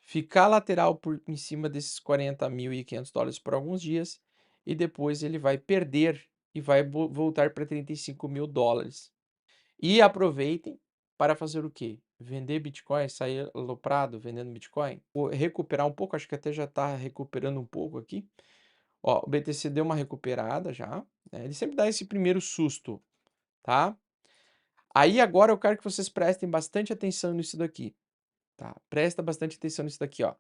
ficar lateral em cima desses $40.500 por alguns dias e depois ele vai perder e vai voltar para $35.000. E aproveitem para fazer o quê? Vender Bitcoin, sair aloprado vendendo Bitcoin, ou recuperar um pouco, acho que até já está recuperando um pouco aqui. Ó, o BTC deu uma recuperada já, né? Ele sempre dá esse primeiro susto, tá? Aí agora eu quero que vocês prestem bastante atenção nisso daqui, tá? Presta bastante atenção nisso daqui, ó.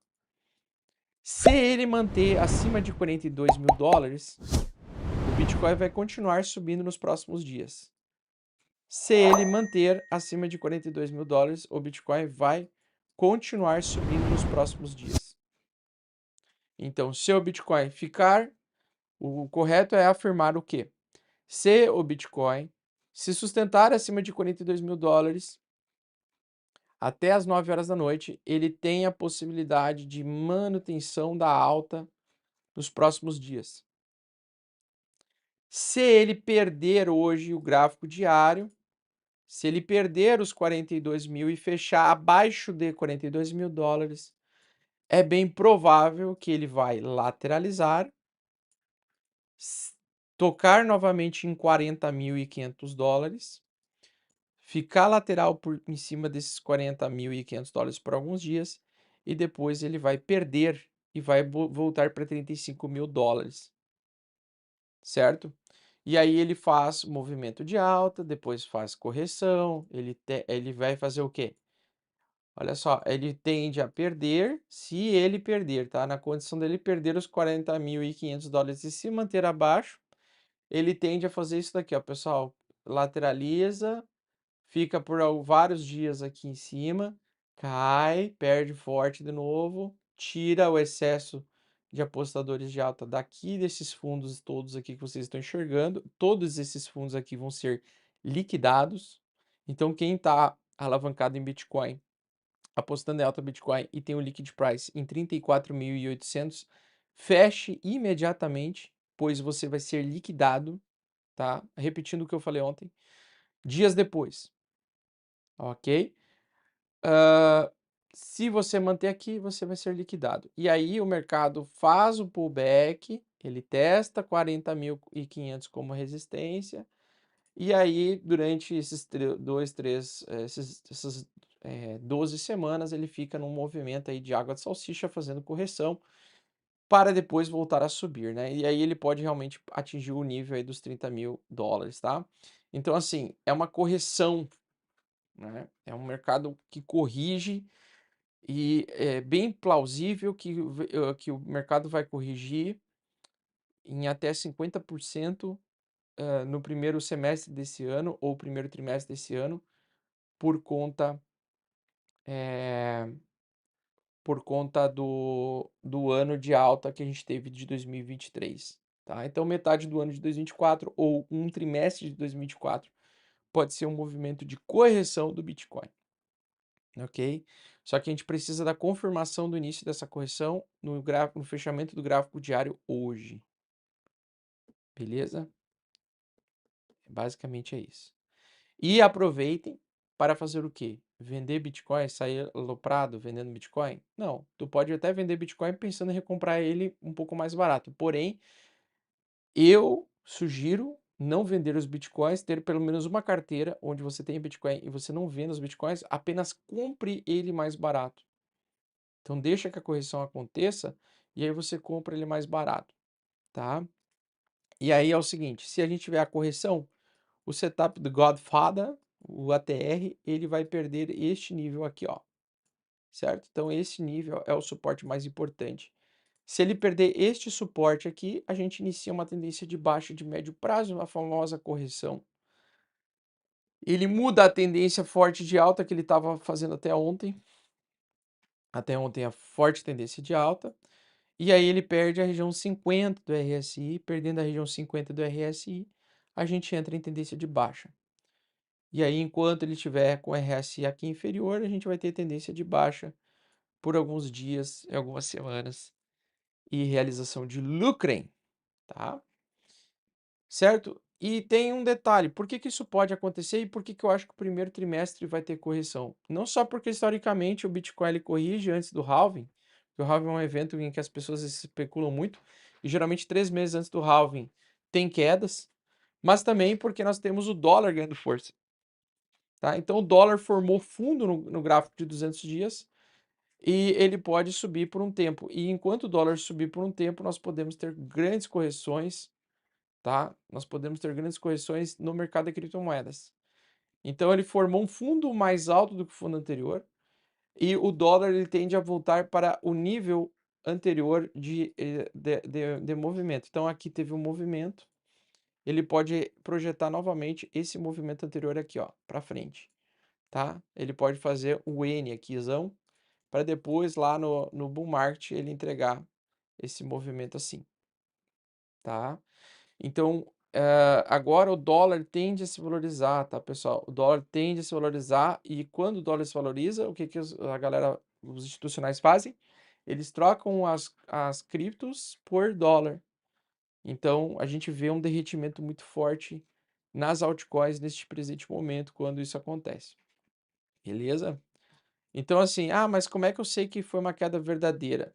Se ele manter acima de $42.000, o Bitcoin vai continuar subindo nos próximos dias. Se ele manter acima de $42.000, o Bitcoin vai continuar subindo nos próximos dias. Então, se o Bitcoin ficar, o correto é afirmar o quê? Se o Bitcoin se sustentar acima de $42.000 até as 9 horas da noite, ele tem a possibilidade de manutenção da alta nos próximos dias. Se ele perder hoje o gráfico diário, se ele perder os 42.000 e fechar abaixo de $42.000, é bem provável que ele vai lateralizar, tocar novamente em $40.500, ficar lateral em cima desses $40.500 por alguns dias e depois ele vai perder e vai voltar para $35.000, certo? E aí ele faz movimento de alta, depois faz correção, ele vai fazer o quê? Olha só, ele tende a perder, se ele perder, tá? Na condição dele perder os $40.500 e se manter abaixo, ele tende a fazer isso daqui, ó, pessoal. Lateraliza, fica por vários dias aqui em cima, cai, perde forte de novo, tira o excesso de apostadores de alta daqui desses fundos todos aqui que vocês estão enxergando. Todos esses fundos aqui vão ser liquidados. Então, quem está alavancado em Bitcoin, apostando em alta Bitcoin e tem o liquid price em 34.800, feche imediatamente, pois você vai ser liquidado, tá? Repetindo o que eu falei ontem, dias depois, ok? Se você manter aqui, você vai ser liquidado. E aí o mercado faz o pullback, ele testa 40.500 como resistência, e aí durante esses 12 semanas ele fica num movimento aí de água de salsicha fazendo correção para depois voltar a subir, né? E aí ele pode realmente atingir o nível aí dos $30.000, tá? Então assim, é uma correção, né? É um mercado que corrige e é bem plausível que o mercado vai corrigir em até 50%, no primeiro semestre desse ano ou primeiro trimestre desse ano, por conta, eh, por conta do ano de alta que a gente teve de 2023, tá? Então metade do ano de 2024 ou um trimestre de 2024 pode ser um movimento de correção do Bitcoin. Ok? Só que a gente precisa da confirmação do início dessa correção no fechamento do gráfico diário hoje. Beleza? Basicamente é isso. E aproveitem para fazer o quê? Vender Bitcoin, sair aloprado vendendo Bitcoin? Não, tu pode até vender Bitcoin pensando em recomprar ele um pouco mais barato. Porém, eu sugiro não vender os Bitcoins, ter pelo menos uma carteira onde você tem Bitcoin e você não venda os Bitcoins, apenas compre ele mais barato. Então deixa que a correção aconteça e aí você compra ele mais barato, tá? E aí é o seguinte, se a gente tiver a correção, o setup do Godfather, o ATR, ele vai perder este nível aqui, ó, certo? Então esse nível é o suporte mais importante. Se ele perder este suporte aqui, a gente inicia uma tendência de baixa de médio prazo, a famosa correção. Ele muda a tendência forte de alta que ele estava fazendo até ontem. Até ontem a forte tendência de alta. E aí ele perde a região 50 do RSI, perdendo a região 50 do RSI, a gente entra em tendência de baixa. E aí, enquanto ele estiver com o RSI aqui inferior, a gente vai ter tendência de baixa por alguns dias, algumas semanas, e realização de lucrem, tá? Certo? E tem um detalhe, por que que isso pode acontecer e por que que eu acho que o primeiro trimestre vai ter correção? Não só porque historicamente o Bitcoin ele corrige antes do halving, que o halving é um evento em que as pessoas especulam muito, e geralmente 3 meses antes do halving tem quedas, mas também porque nós temos o dólar ganhando força, tá? Então o dólar formou fundo no gráfico de 200 dias, e ele pode subir por um tempo. E enquanto o dólar subir por um tempo, nós podemos ter grandes correções, tá? Nós podemos ter grandes correções no mercado de criptomoedas. Então ele formou um fundo mais alto do que o fundo anterior, e o dólar ele tende a voltar para o nível anterior de movimento. Então aqui teve um movimento, ele pode projetar novamente esse movimento anterior aqui, ó, para frente, tá? Ele pode fazer o N aquizão, para depois lá no bull market ele entregar esse movimento assim, tá? Então, agora o dólar tende a se valorizar, tá, pessoal? O dólar tende a se valorizar, e quando o dólar se valoriza, o que que a galera, os institucionais fazem? Eles trocam as criptos por dólar. Então, a gente vê um derretimento muito forte nas altcoins neste presente momento quando isso acontece. Beleza? Então, assim, mas como é que eu sei que foi uma queda verdadeira?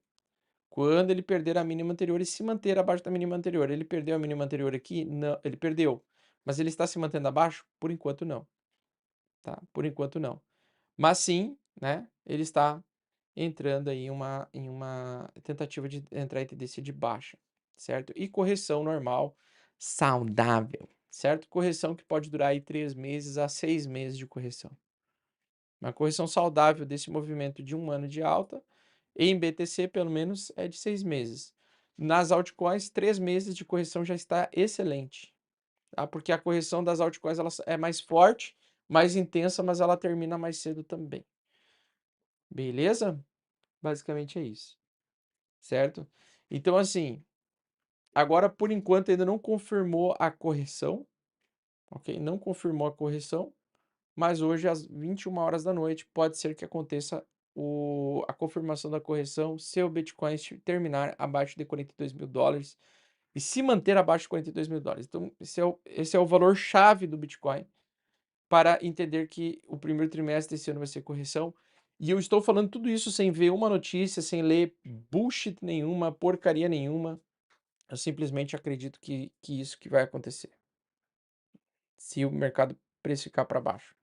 Quando ele perder a mínima anterior e se manter abaixo da mínima anterior. Ele perdeu a mínima anterior aqui? Não, ele perdeu. Mas ele está se mantendo abaixo? Por enquanto não, tá? Por enquanto não. Mas sim, né, ele está entrando aí em uma tentativa de entrar em tendência de baixa, certo? E correção normal, saudável, certo? Correção que pode durar aí 3 meses a 6 meses de correção. Uma correção saudável desse movimento de 1 ano de alta, em BTC pelo menos é de 6 meses. Nas altcoins, 3 meses de correção já está excelente, tá? Porque a correção das altcoins ela é mais forte, mais intensa, mas ela termina mais cedo também. Beleza? Basicamente é isso, certo? Então, assim, agora por enquanto ainda não confirmou a correção, ok? Não confirmou a correção, mas hoje às 21 horas da noite pode ser que aconteça a confirmação da correção se o Bitcoin terminar abaixo de $42.000 e se manter abaixo de $42.000. Então, esse é o valor chave do Bitcoin para entender que o primeiro trimestre desse ano vai ser correção. E eu estou falando tudo isso sem ver uma notícia, sem ler bullshit nenhuma, porcaria nenhuma. Eu simplesmente acredito que isso que vai acontecer, se o mercado precificar para baixo.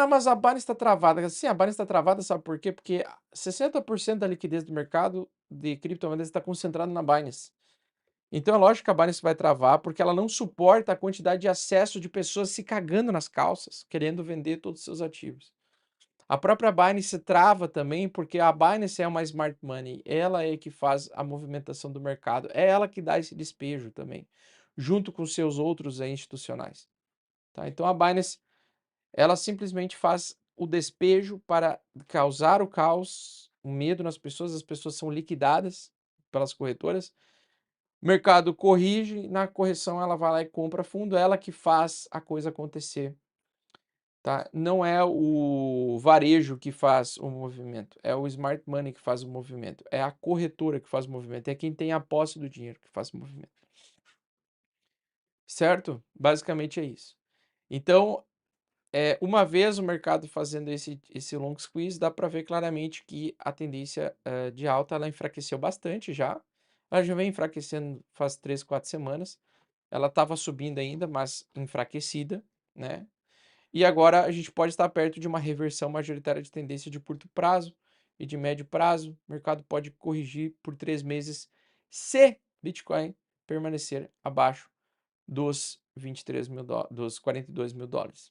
Mas a Binance está travada. Sim, a Binance está travada, sabe por quê? Porque 60% da liquidez do mercado de criptomoedas está concentrado na Binance. Então é lógico que a Binance vai travar, porque ela não suporta a quantidade de acesso de pessoas se cagando nas calças, querendo vender todos os seus ativos. A própria Binance trava também, porque a Binance é uma smart money, ela é que faz a movimentação do mercado, é ela que dá esse despejo também, junto com seus outros institucionais. Tá? Então a Binance, ela simplesmente faz o despejo para causar o caos, o medo nas pessoas, as pessoas são liquidadas pelas corretoras, o mercado corrige, na correção ela vai lá e compra fundo, ela que faz a coisa acontecer, tá? Não é o varejo que faz o movimento, é o smart money que faz o movimento, é a corretora que faz o movimento, é quem tem a posse do dinheiro que faz o movimento. Certo? Basicamente é isso. Então, uma vez o mercado fazendo esse long squeeze, dá para ver claramente que a tendência de alta ela enfraqueceu bastante já. Ela já vem enfraquecendo faz 3, 4 semanas. Ela estava subindo ainda, mas enfraquecida, né? E agora a gente pode estar perto de uma reversão majoritária de tendência de curto prazo e de médio prazo. O mercado pode corrigir por 3 meses se Bitcoin permanecer abaixo dos $42.000.